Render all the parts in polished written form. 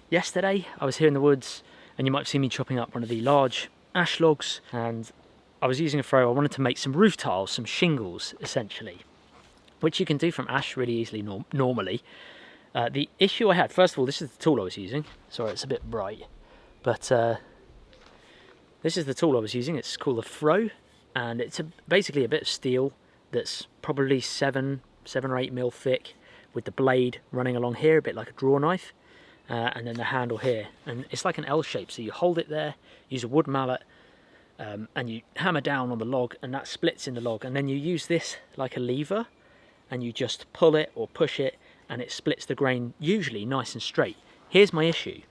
yesterday I was here in the woods, and you might have seen me chopping up one of the large ash logs, and I was using a throw. I wanted to make some roof tiles, some shingles essentially, which you can do from ash really easily normally. The issue I had, first of all, this is the tool I was using. Sorry, it's a bit bright, but this is the tool I was using. It's called a throw, and it's basically a bit of steel that's probably 7 or 8 mil thick, with the blade running along here, a bit like a draw knife, and then the handle here, and it's like an L shape. So you hold it there, use a wood mallet, and you hammer down on the log, and that splits in the log, and then you use this like a lever, and you just pull it or push it, and it splits the grain, usually nice and straight. Here's my issue.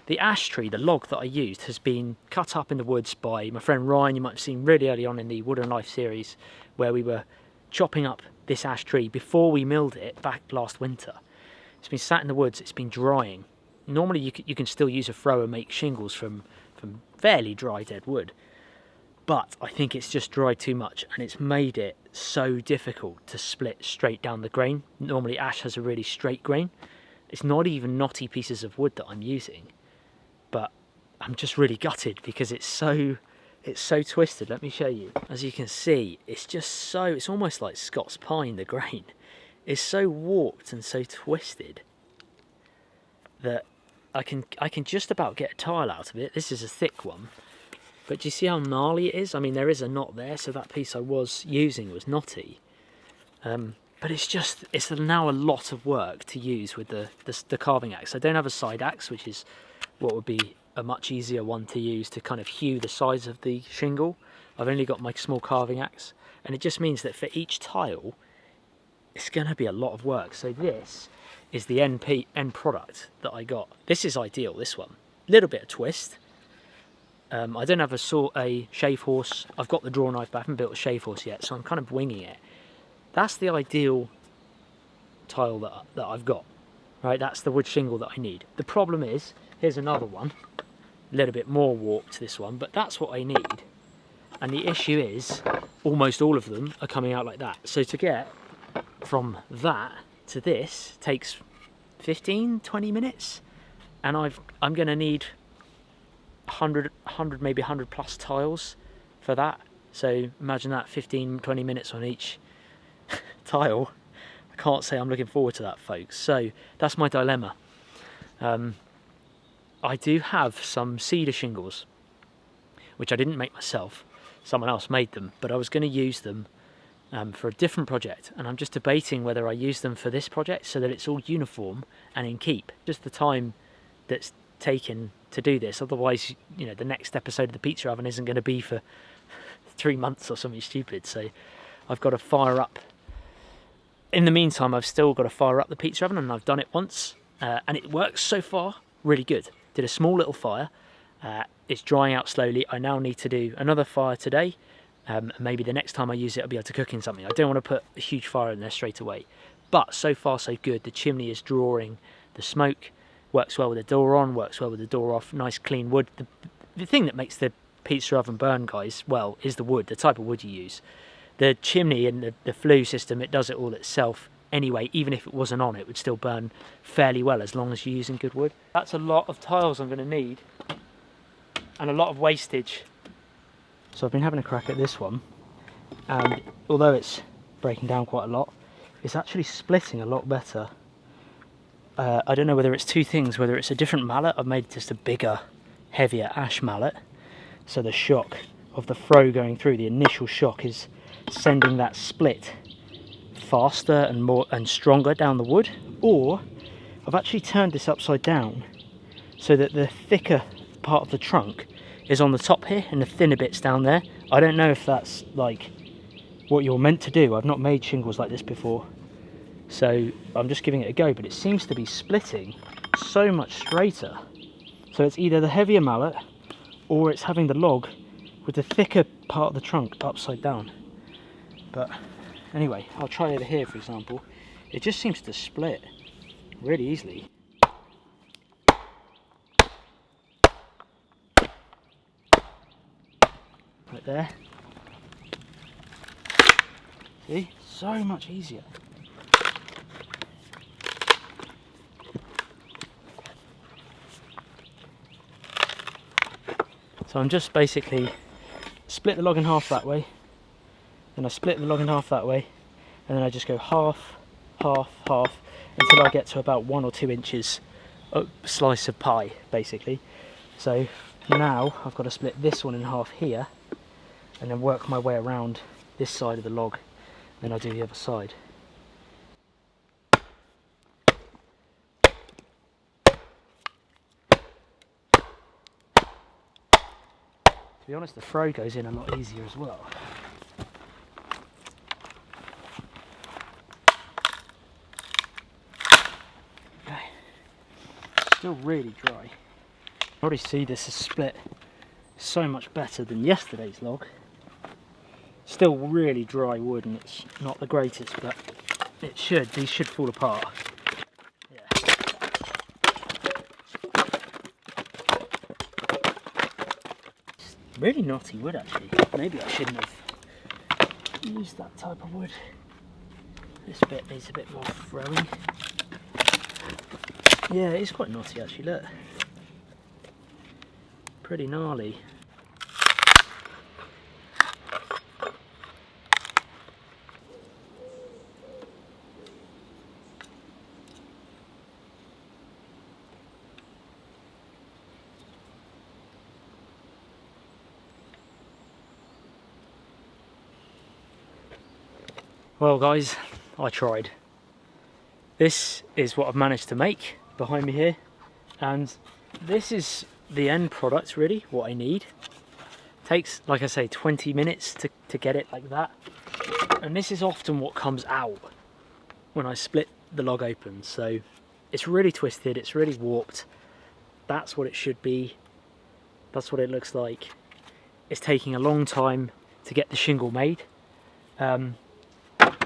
The ash tree, the log that I used, has been cut up in the woods by my friend Ryan. You might have seen really early on in the Woodland Life series, where we were chopping up this ash tree before we milled it back last winter. It's been sat in the woods, it's been drying. Normally you can still use a throw and make shingles from fairly dry dead wood, but I think it's just dried too much, and it's made it so difficult to split straight down the grain. Normally ash has a really straight grain. It's not even knotty pieces of wood that I'm using, but I'm just really gutted because it's so twisted. Let me show you. As you can see, it's almost like Scots pine. The grain is so warped and so twisted that I can just about get a tile out of it. This is a thick one, but do you see how gnarly it is? I mean, there is a knot there, so that piece I was using was knotty. But it's now a lot of work to use with the carving axe. I don't have a side axe, which is what would be a much easier one to use to kind of hew the size of the shingle. I've only got my small carving axe, and it just means that for each tile it's going to be a lot of work. So this is the end product that I got. This is ideal, this one. Little bit of twist. I don't have a shave horse. I've got the draw knife, but I haven't built a shave horse yet, so I'm kind of winging it. That's the ideal tile that I've got, right? That's the wood shingle that I need. The problem is, here's another one, a little bit more warped, this one, but that's what I need. And the issue is, almost all of them are coming out like that. So to get from that to this takes 15-20 minutes, and I'm going to need 100 maybe 100 plus tiles for that. So imagine that, 15-20 minutes on each tile. I can't say I'm looking forward to that, folks. So that's my dilemma. I do have some cedar shingles, which I didn't make myself. Someone else made them, but I was going to use them for a different project, and I'm just debating whether I use them for this project so that it's all uniform and in keep. Just the time that's taken to do this. Otherwise, you know, the next episode of the pizza oven isn't going to be for 3 months or something stupid. So I've got to fire up. In the meantime, I've still got to fire up the pizza oven, and I've done it once, and it works so far really good. Did a small little fire. It's drying out slowly. I now need to do another fire today. Maybe the next time I use it, I'll be able to cook in something. I don't want to put a huge fire in there straight away. But so far so good. The chimney is drawing the smoke. Works well with the door on, works well with the door off. Nice clean wood. The thing that makes the pizza oven burn, guys, well, is the wood, the type of wood you use. The chimney and the flue system, it does it all itself anyway. Even if it wasn't on, it would still burn fairly well as long as you're using good wood. That's a lot of tiles I'm going to need, and a lot of wastage. So I've been having a crack at this one, and although it's breaking down quite a lot, it's actually splitting a lot better. I don't know whether it's two things, whether it's a different mallet. I've made just a bigger, heavier ash mallet, so the shock of the throw going through, the initial shock, is sending that split faster and more and stronger down the wood. Or I've actually turned this upside down so that the thicker part of the trunk is on the top here and the thinner bits down there. I don't know if that's like what you're meant to do. I've not made shingles like this before, so I'm just giving it a go, but it seems to be splitting so much straighter. So it's either the heavier mallet or it's having the log with the thicker part of the trunk upside down. But anyway, I'll try over here, for example. It just seems to split really easily. Right there. See? So much easier. So I'm just basically split the log in half that way, then I split the log in half that way, and then I just go half, half, half, until I get to about 1 or 2 inches of slice of pie, basically. So now I've got to split this one in half here, and then work my way around this side of the log, then I'll do the other side. To be honest, the throw goes in a lot easier as well. Okay. Still really dry. I already see this is split so much better than yesterday's log. Still really dry wood, and it's not the greatest, but these should fall apart. Yeah. It's really knotty wood actually. Maybe I shouldn't have used that type of wood. This bit needs a bit more throwing. Yeah, it's quite knotty actually, look. Pretty gnarly. Well guys, I tried. This is what I've managed to make behind me here, and this is the end product really, what I need. Takes, like I say, 20 minutes to get it like that, and this is often what comes out when I split the log open. So it's really twisted, it's really warped. That's what it should be, that's what it looks like. It's taking a long time to get the shingle made.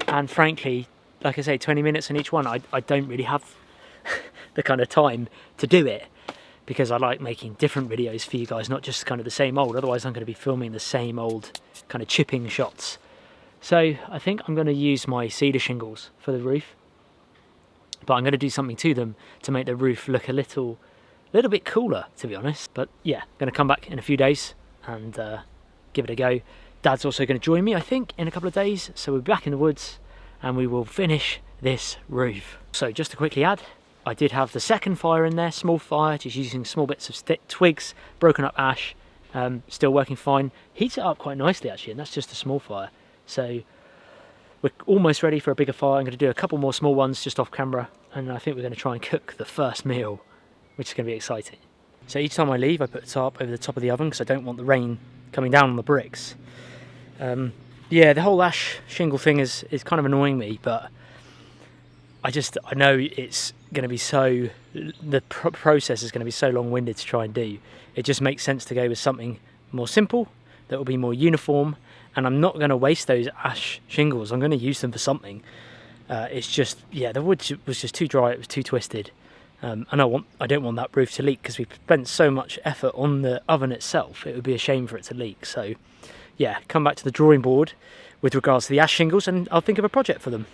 And frankly, like I say, 20 minutes on each one, I don't really have the kind of time to do it, because I like making different videos for you guys, not just kind of the same old. Otherwise I'm going to be filming the same old kind of chipping shots. So I think I'm going to use my cedar shingles for the roof, but I'm going to do something to them to make the roof look a little bit cooler, to be honest. But yeah, going to come back in a few days and give it a go. Dad's also going to join me, I think, in a couple of days, so we'll be back in the woods and we will finish this roof. So just to quickly add, I did have the second fire in there, small fire, just using small bits of twigs, broken up ash, still working fine. Heats it up quite nicely actually, and that's just a small fire. So we're almost ready for a bigger fire. I'm going to do a couple more small ones just off camera, and I think we're going to try and cook the first meal, which is going to be exciting. So each time I leave, I put a tarp over the top of the oven because I don't want the rain coming down on the bricks. Yeah, the whole ash shingle thing is kind of annoying me, but I know it's going to be so, the process is going to be so long-winded to try and do. It just makes sense to go with something more simple, that will be more uniform, and I'm not going to waste those ash shingles. I'm going to use them for something. It's just, yeah, the wood was just too dry, it was too twisted. And I don't want that roof to leak, because we've spent so much effort on the oven itself. It would be a shame for it to leak. So yeah, come back to the drawing board with regards to the ash shingles, and I'll think of a project for them.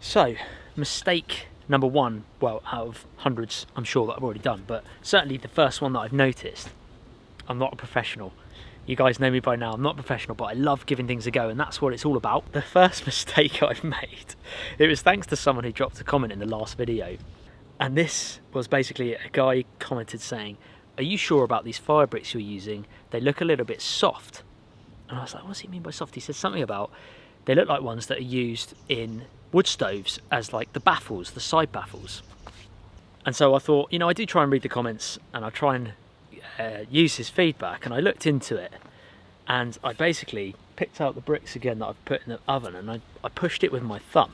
So, mistake number one, well, out of hundreds I'm sure that I've already done, but certainly the first one that I've noticed. I'm not a professional. You guys know me by now, I'm not a professional, but I love giving things a go, and that's what it's all about. The first mistake I've made, it was thanks to someone who dropped a comment in the last video. And this was basically a guy commented saying, "Are you sure about these fire bricks you're using? They look a little bit soft." And I was like, what does he mean by soft? He said something about, they look like ones that are used in wood stoves as like the baffles, the side baffles. And so I thought, you know, I do try and read the comments, and I try and use his feedback, and I looked into it, and I basically picked out the bricks again that I've put in the oven, and I pushed it with my thumb.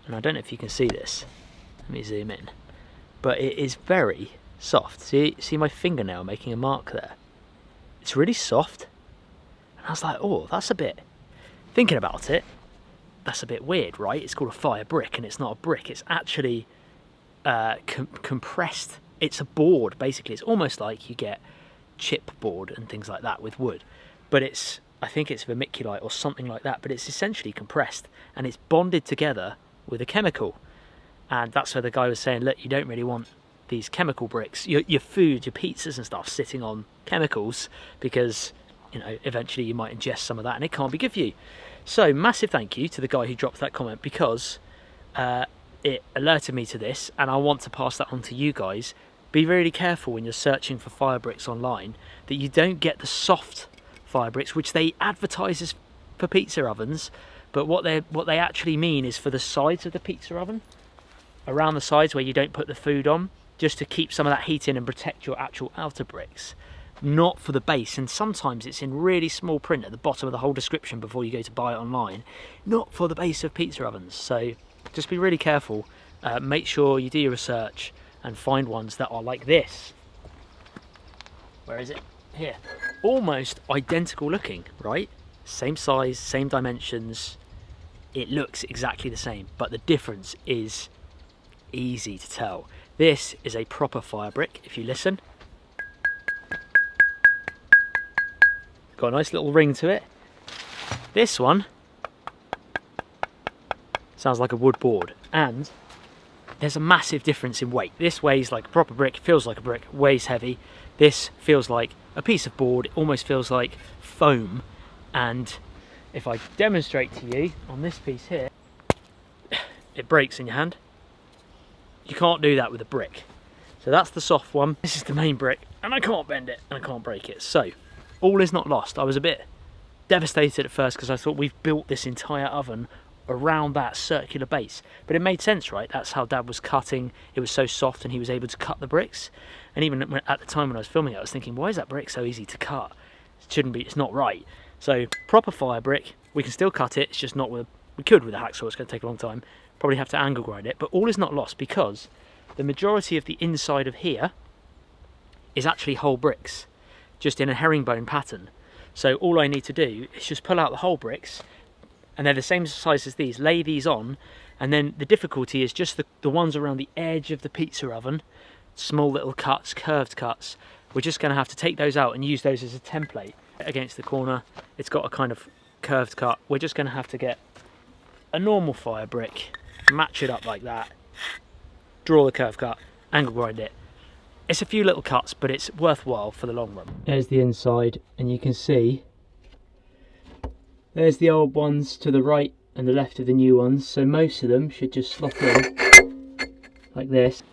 And I don't know if you can see this. Let me zoom in. But it is very soft. See my fingernail making a mark there? It's really soft. And I was like, oh, that's a bit, thinking about it, that's a bit weird, right? It's called a fire brick, and it's not a brick. It's actually compressed. It's a board, basically. It's almost like you get chipboard and things like that with wood. But it's, I think it's vermiculite or something like that, but it's essentially compressed, and it's bonded together with a chemical. And that's where the guy was saying, look, you don't really want these chemical bricks, your food, your pizzas and stuff sitting on chemicals, because you know eventually you might ingest some of that and it can't be good for you. So massive thank you to the guy who dropped that comment, because it alerted me to this, and I want to pass that on to you guys. Be really careful when you're searching for fire bricks online that you don't get the soft fire bricks, which they advertise as for pizza ovens, but what they actually mean is for the sides of the pizza oven, around the sides where you don't put the food on, just to keep some of that heat in and protect your actual outer bricks, not for the base. And sometimes it's in really small print at the bottom of the whole description before you go to buy it online, not for the base of pizza ovens. So just be really careful, make sure you do your research and find ones that are like this. Where is it? Here. Almost identical looking, right? Same size, same dimensions, it looks exactly the same, but the difference is easy to tell. This is a proper fire brick. If you listen, got a nice little ring to it. This one sounds like a wood board, and there's a massive difference in weight. This weighs like a proper brick, feels like a brick, weighs heavy. This feels like a piece of board, it almost feels like foam. And if I demonstrate to you on this piece here, it breaks in your hand. You can't do that with a brick. So that's the soft one. This is the main brick, and I can't bend it and I can't break it. So all is not lost. I was a bit devastated at first because I thought we've built this entire oven around that circular base, but it made sense, right? That's how Dad was cutting. It was so soft and he was able to cut the bricks. And even at the time when I was filming it, I was thinking, why is that brick so easy to cut? It shouldn't be, it's not right. So proper fire brick, we can still cut it, it's just not with, we could with a hacksaw, it's going to take a long time, probably have to angle grind it, but all is not lost, because the majority of the inside of here is actually whole bricks, just in a herringbone pattern. So all I need to do is just pull out the whole bricks, and they're the same size as these, lay these on, and then the difficulty is just the ones around the edge of the pizza oven, small little cuts, curved cuts. We're just going to have to take those out and use those as a template. Against the corner, it's got a kind of curved cut. We're just going to have to get a normal fire brick, match it up like that, draw the curved cut, angle grind it. It's a few little cuts, but it's worthwhile for the long run. There's the inside, and you can see there's the old ones to the right and the left of the new ones, so most of them should just slot in like this.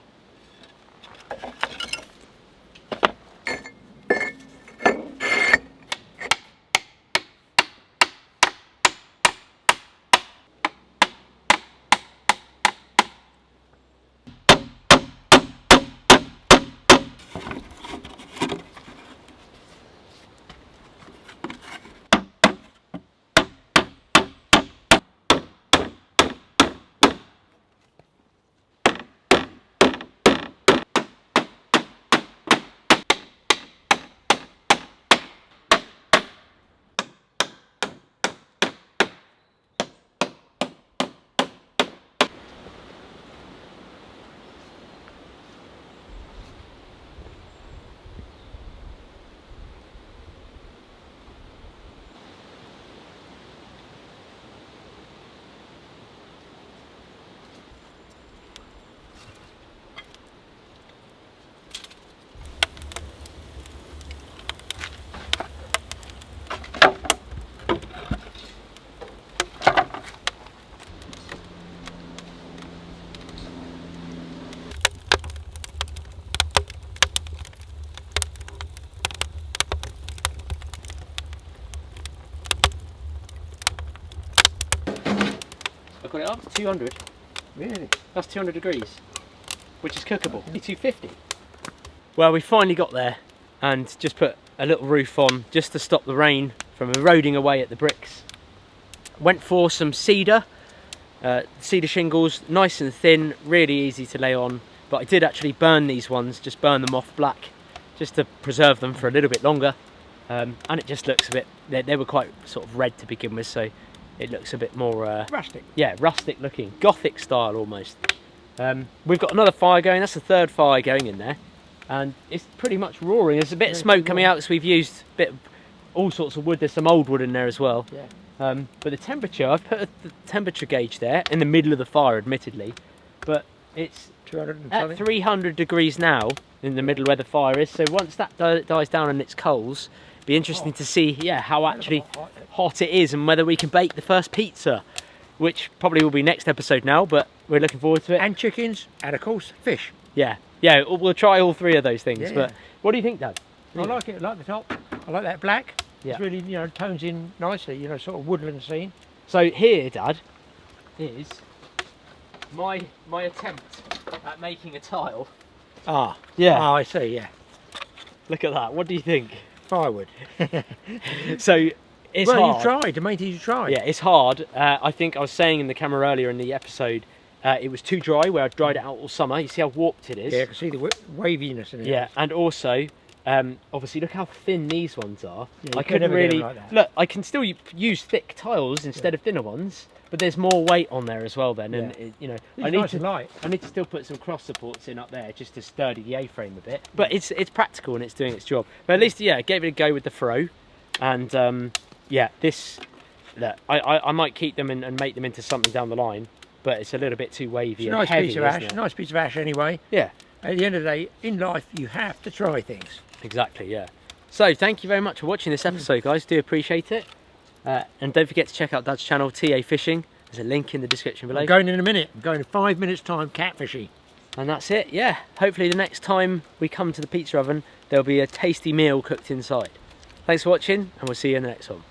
I've got it up to 200. Really? That's 200 degrees, which is cookable. Only 250. Well, we finally got there and just put a little roof on just to stop the rain from eroding away at the bricks. Went for some cedar, cedar shingles, nice and thin, really easy to lay on. But I did actually burn these ones, just burn them off black, just to preserve them for a little bit longer. And it just looks a bit, they were quite sort of red to begin with, so it looks a bit more rustic. Yeah, rustic looking, gothic style almost. We've got another fire going. That's the third fire going in there, and it's pretty much roaring. There's a bit of smoke coming out, so we've used a bit of all sorts of wood. There's some old wood in there as well. Yeah. But the temperature, I've put the temperature gauge there in the middle of the fire, admittedly, but It's 200 and at something. 300 degrees now in the middle where the fire is. So once that dies down and it's coals, be interesting to see, yeah, how actually hot it is and whether we can bake the first pizza, which probably will be next episode now, but we're looking forward to it. And chickens, and of course fish. Yeah, we'll try all three of those things. Yeah. But what do you think, Dad? I like it. I like the top. I like that black. Yeah. It's really, tones in nicely. Sort of woodland scene. So here, Dad, is my attempt at making a tile. Ah. Yeah. Ah, I see. Yeah. Look at that. What do you think? Firewood. So it's well, hard. you tried. The main thing you tried. Yeah, it's hard. I think I was saying in the camera earlier in the episode, it was too dry where I dried it out all summer. You see how warped it is? Yeah, I can see the waviness in it. Yeah, and also, obviously, look how thin these ones are. Yeah, I couldn't never get really them like that. look. I can still use thick tiles instead of thinner ones, but there's more weight on there as well. Then, and It's I need nice to and light. I need to still put some cross supports in up there just to sturdy the A-frame a bit. But it's practical and it's doing its job. But at least, yeah, gave it a go with the throw, and yeah, this. Look, I might keep them and make them into something down the line, but it's a little bit too wavy It's a and nice heavy, piece of isn't ash. it? Nice piece of ash anyway. Yeah. At the end of the day, in life, you have to try things. Exactly, yeah. So thank you very much for watching this episode, guys. Do appreciate it. And don't forget to check out Dad's channel, TA Fishing. There's a link in the description below. I'm going in a minute. I'm going in 5 minutes time catfishing. And that's it, yeah. Hopefully the next time we come to the pizza oven, there'll be a tasty meal cooked inside. Thanks for watching, and we'll see you in the next one.